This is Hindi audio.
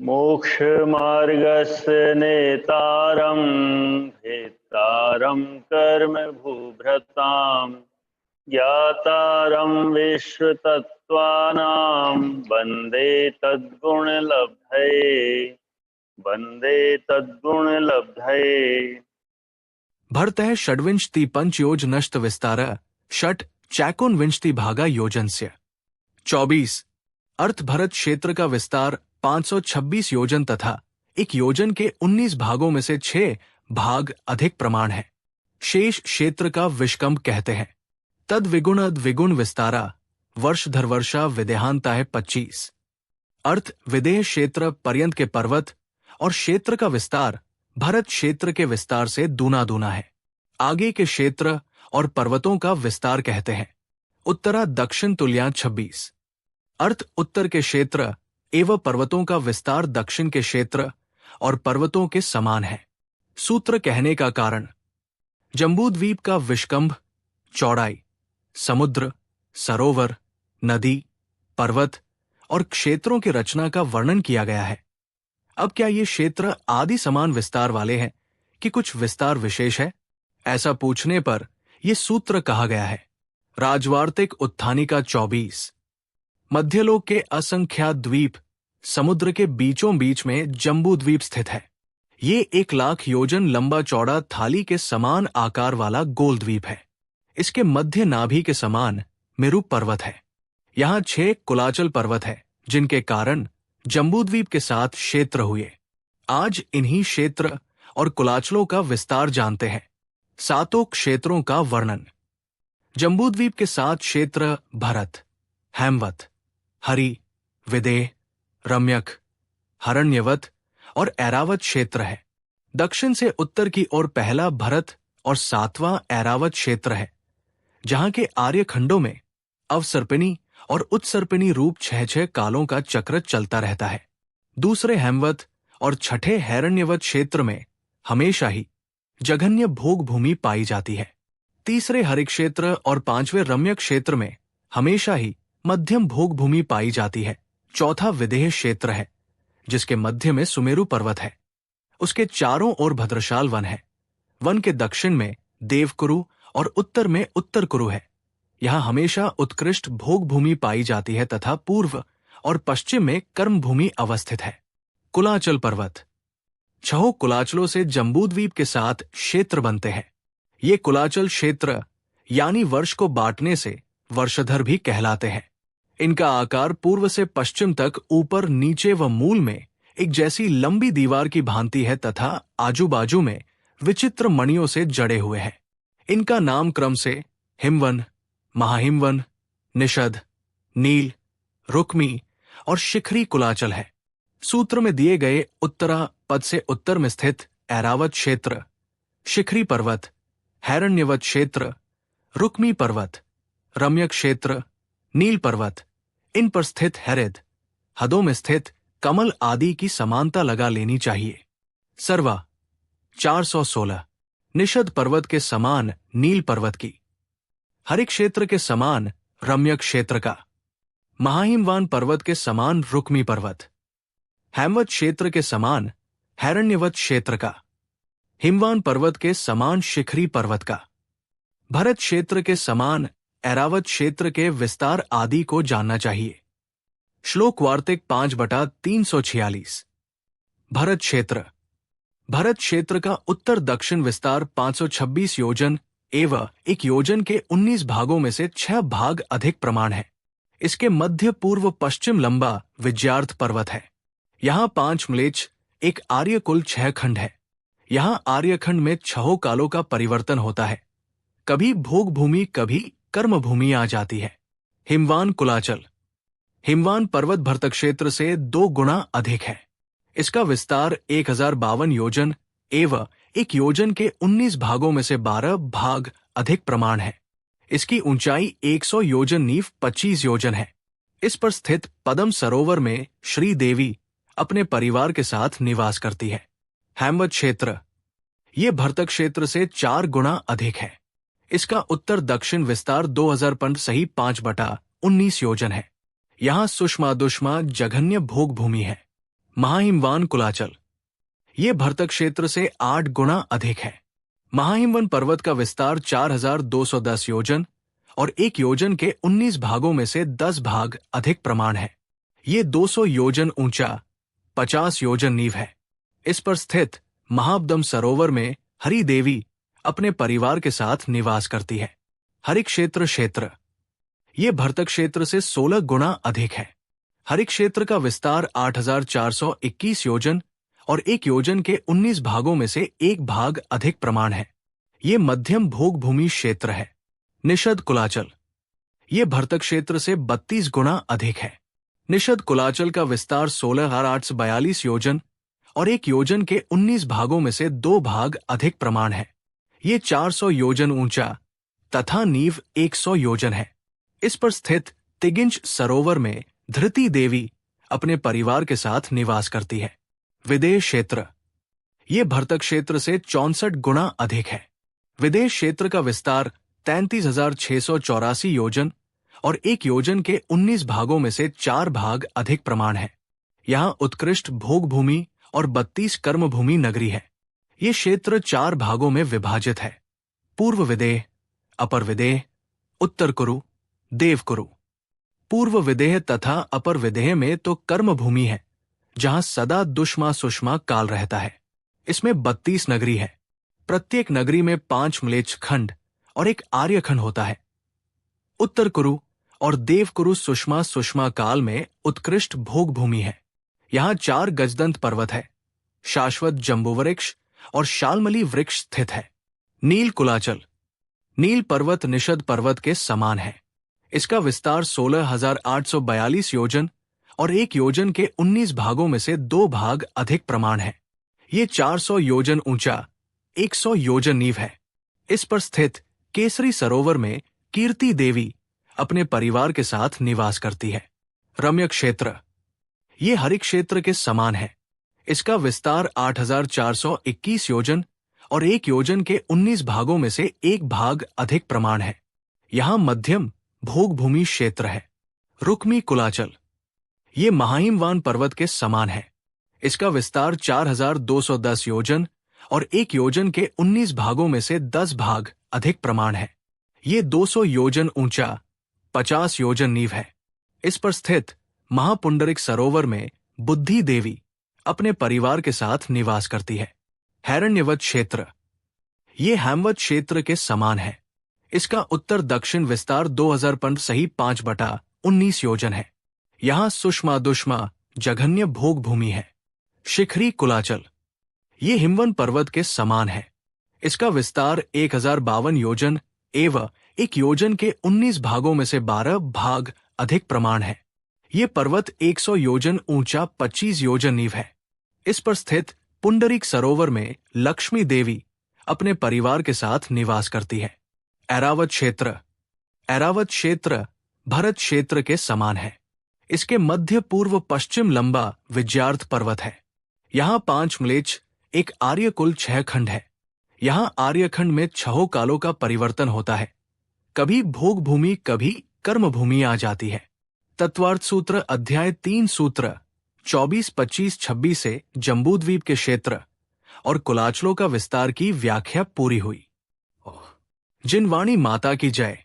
मोक्षमार्गस्य नेतारं भेत्तारं कर्म भूभृतां ज्ञातारं विश्वतत्त्वानां वन्दे तद्गुणलब्धये। भरतः षड्विंशति पंचयोज नष्ट विस्तार षट चैकोनविंशति भागा योजनस्य 24 अर्थ भरत क्षेत्र का विस्तार 526 योजन तथा एक योजन के 19 भागों में से 6 भाग अधिक प्रमाण है। शेष क्षेत्र का विष्कंभ कहते हैं। तद विगुण द्विगुण विस्तारा वर्ष धर वर्षा विदेहांता है 25 अर्थ विदेह क्षेत्र पर्यंत के पर्वत और क्षेत्र का विस्तार भरत क्षेत्र के विस्तार से दूना दूना है। आगे के क्षेत्र और पर्वतों का विस्तार कहते हैं। उत्तरा दक्षिण तुल्या 26 अर्थ उत्तर के क्षेत्र एवं पर्वतों का विस्तार दक्षिण के क्षेत्र और पर्वतों के समान है। सूत्र कहने का कारण जम्बूद्वीप का विष्कंभ, चौड़ाई, समुद्र, सरोवर, नदी, पर्वत और क्षेत्रों की रचना का वर्णन किया गया है। अब क्या ये क्षेत्र आदि समान विस्तार वाले हैं कि कुछ विस्तार विशेष है? ऐसा पूछने पर यह सूत्र कहा गया है। राजवार्तिक उत्थानिका 24 मध्यलोक के असंख्यात द्वीप समुद्र के बीचों बीच में जम्बू द्वीप स्थित है। ये 1 लाख योजन लंबा चौड़ा थाली के समान आकार वाला गोल द्वीप है। इसके मध्य नाभि के समान मेरु पर्वत है। यहाँ 6 कुलाचल पर्वत है जिनके कारण जम्बूद्वीप के साथ क्षेत्र हुए। आज इन्हीं क्षेत्र और कुलाचलों का विस्तार जानते हैं। 7 क्षेत्रों का वर्णन। जम्बूद्वीप के 7 क्षेत्र भरत, हेमवत, हरि, विदेह, रम्यक, हरण्यवत और ऐरावत क्षेत्र है। दक्षिण से उत्तर की ओर पहला भरत और 7वां ऐरावत क्षेत्र है, जहां के आर्य खंडों में अवसर्पिणी और उत्सर्पिणी रूप 6 कालों का चक्र चलता रहता है। दूसरे हेमवत और छठे हैरण्यवत क्षेत्र में हमेशा ही जघन्य भोग भूमि पाई जाती है। तीसरे हरि क्षेत्र और 5वें रम्यक क्षेत्र में हमेशा ही मध्यम भोग भूमि पाई जाती है। चौथा विदेह क्षेत्र है जिसके मध्य में सुमेरु पर्वत है। उसके चारों ओर भद्रशाल वन है। वन के दक्षिण में देवकुरु और उत्तर में उत्तर कुरु है। यहाँ हमेशा उत्कृष्ट भोग भूमि पाई जाती है तथा पूर्व और पश्चिम में कर्म भूमि अवस्थित है। कुलाचल पर्वत 6 कुलाचलों से जम्बूद्वीप के साथ क्षेत्र बनते हैं। ये कुलाचल क्षेत्र यानी वर्ष को बांटने से वर्षधर भी कहलाते हैं। इनका आकार पूर्व से पश्चिम तक ऊपर नीचे व मूल में एक जैसी लंबी दीवार की भांति है तथा आजू बाजू में विचित्र मणियों से जड़े हुए हैं। इनका नाम क्रम से हिमवन, महाहिमवन, निषद, नील, रुक्मी और शिखरी कुलाचल है। सूत्र में दिए गए उत्तरा पद से उत्तर में स्थित ऐरावत क्षेत्र, शिखरी पर्वत, हैरण्यवत क्षेत्र, रुक्मी पर्वत, रम्यक क्षेत्र, नील पर्वत, इन पर स्थित हैरिद, हदों में स्थित कमल आदि की समानता लगा लेनी चाहिए। सर्वा 416 निषद पर्वत के समान नील पर्वत की, हरि क्षेत्र के समान रम्यक क्षेत्र का, महाहिमवान पर्वत के समान रुक्मी पर्वत, हेमवत क्षेत्र के समान हैरण्यवत क्षेत्र का, हिमवान पर्वत के समान शिखरी पर्वत का, भरत क्षेत्र के समान ऐरावत क्षेत्र के विस्तार आदि को जानना चाहिए। श्लोक वार्तिक 5/346 भरत क्षेत्र। भरत क्षेत्र का उत्तर दक्षिण विस्तार 526 योजन एवं एक योजन के 19 भागों में से 6 भाग अधिक प्रमाण है। इसके मध्य पूर्व पश्चिम लंबा विज्यार्थ पर्वत है। यहाँ 5 म्लेच्छ, एक आर्यकुल 6 खंड है। यहाँ आर्यखंड में 6 कालों का परिवर्तन होता है। कभी भोग भूमि कभी कर्म भूमि आ जाती है। हिमवान कुलाचल। हिमवान पर्वत भरत क्षेत्र से 2 गुना अधिक है। इसका विस्तार 1052 योजन एवं एक योजन के 19 भागों में से 12 भाग अधिक प्रमाण है। इसकी ऊंचाई 100 योजन नीव 25 योजन है। इस पर स्थित पद्म सरोवर में श्री देवी अपने परिवार के साथ निवास करती है। हेमवत क्षेत्र। ये भरत क्षेत्र से 4 गुना अधिक है। इसका उत्तर दक्षिण विस्तार 2000 पंड सही 5/19 योजन है। यहाँ सुषमा दुष्मा जघन्य भोग भूमि है। महाहिमवान कुलाचल, ये भरतक क्षेत्र से 8 गुना अधिक है। महाहिमवन पर्वत का विस्तार 4210 योजन और 1 योजन के 19 भागों में से 10 भाग अधिक प्रमाण है। ये 200 योजन ऊंचा, 50 योजन नींव है। इस पर स्थित महाबदम सरोवर में हरि देवी अपने परिवार के साथ निवास करती है। हरिक्षेत्र क्षेत्र, ये भरतक क्षेत्र से 16 गुना अधिक है। हरिक्षेत्र का विस्तार 8421 योजन और 1 योजन के 19 भागों में से 1 भाग अधिक प्रमाण है। ये मध्यम भोग भूमि क्षेत्र है। निषद कुलाचल, ये भरतक क्षेत्र से 32 गुना अधिक है। निषद कुलाचल का विस्तार 16,842 योजन और 1 योजन के 19 भागों में से 2 भाग अधिक प्रमाण है। ये 400 योजन ऊंचा तथा नींव 100 योजन है। इस पर स्थित तिगिंच सरोवर में धृति देवी अपने परिवार के साथ निवास करती है। विदेश क्षेत्र, ये भरतक क्षेत्र से 64 गुना अधिक है। विदेश क्षेत्र का विस्तार 33,684 योजन और 1 योजन के 19 भागों में से 4 भाग अधिक प्रमाण है। यहाँ उत्कृष्ट भोग भूमि और 32 कर्म भूमि नगरी है। ये क्षेत्र 4 भागों में विभाजित है: पूर्व विदेह, अपर विदेह, उत्तर कुरु, देव कुरु। पूर्व विदेह तथा अपर विदेह में तो कर्म भूमि है, जहां सदा दुष्मा सुषमा काल रहता है। इसमें 32 नगरी है। प्रत्येक नगरी में 5 म्लेच्छ खंड और 1 आर्य खंड होता है। उत्तर कुरु और देव कुरु सुषमा सुषमा काल में उत्कृष्ट भोग भूमि है। यहाँ 4 गजदंत पर्वत है, शाश्वत जम्बू वृक्ष और शालमली वृक्ष स्थित है। नील कुलाचल, नील पर्वत निषद पर्वत के समान है। इसका विस्तार 16,842 योजन और 1 योजन के 19 भागों में से 2 भाग अधिक प्रमाण है। ये 400 योजन ऊंचा, 100 योजन नींव है। इस पर स्थित केसरी सरोवर में कीर्ति देवी अपने परिवार के साथ निवास करती है। रम्य क्षेत्र, ये हरिक्षेत्र के समान है। इसका विस्तार 8,421 योजन और 1 योजन के 19 भागों में से 1 भाग अधिक प्रमाण है। यहाँ मध्यम भोग भूमि क्षेत्र है। रुक्मी कुलाचल, ये महाहिमवान पर्वत के समान है। इसका विस्तार 4,210 योजन और 1 योजन के 19 भागों में से 10 भाग अधिक प्रमाण है। ये 200 योजन ऊंचा, 50 योजन नींव है। इस पर स्थित महापुंडरिक सरोवर में बुद्धि देवी अपने परिवार के साथ निवास करती है। हैरण्यवत क्षेत्र, ये हेमवत क्षेत्र के समान है। इसका उत्तर दक्षिण विस्तार 2000 पंड सही 5/19 योजन है। यहाँ सुषमा दुष्मा जघन्य भोग भूमि है। शिखरी कुलाचल, ये हिमवन पर्वत के समान है। इसका विस्तार 1052 योजन एवं 1 योजन के 19 भागों में से 12 भाग अधिक प्रमाण है। ये पर्वत 100 योजन ऊंचा, 25 योजन नींव है। इस पर स्थित पुंडरीक सरोवर में लक्ष्मी देवी अपने परिवार के साथ निवास करती है। ऐरावत क्षेत्र, ऐरावत क्षेत्र भरत क्षेत्र के समान है। इसके मध्य पूर्व पश्चिम लंबा विज्यार्थ पर्वत है। यहाँ 5 म्लेच्छ, 1 आर्यकुल 6 खंड है। यहाँ आर्यखंड में 6 कालों का परिवर्तन होता है। कभी भोग भूमि, कभी कर्म भूमि आ जाती है। तत्वार्थ सूत्र अध्याय 3 सूत्र 24, 25, 26 से जम्बूद्वीप के क्षेत्र और कुलाचलों का विस्तार की व्याख्या पूरी हुई। जिनवाणी माता की जय।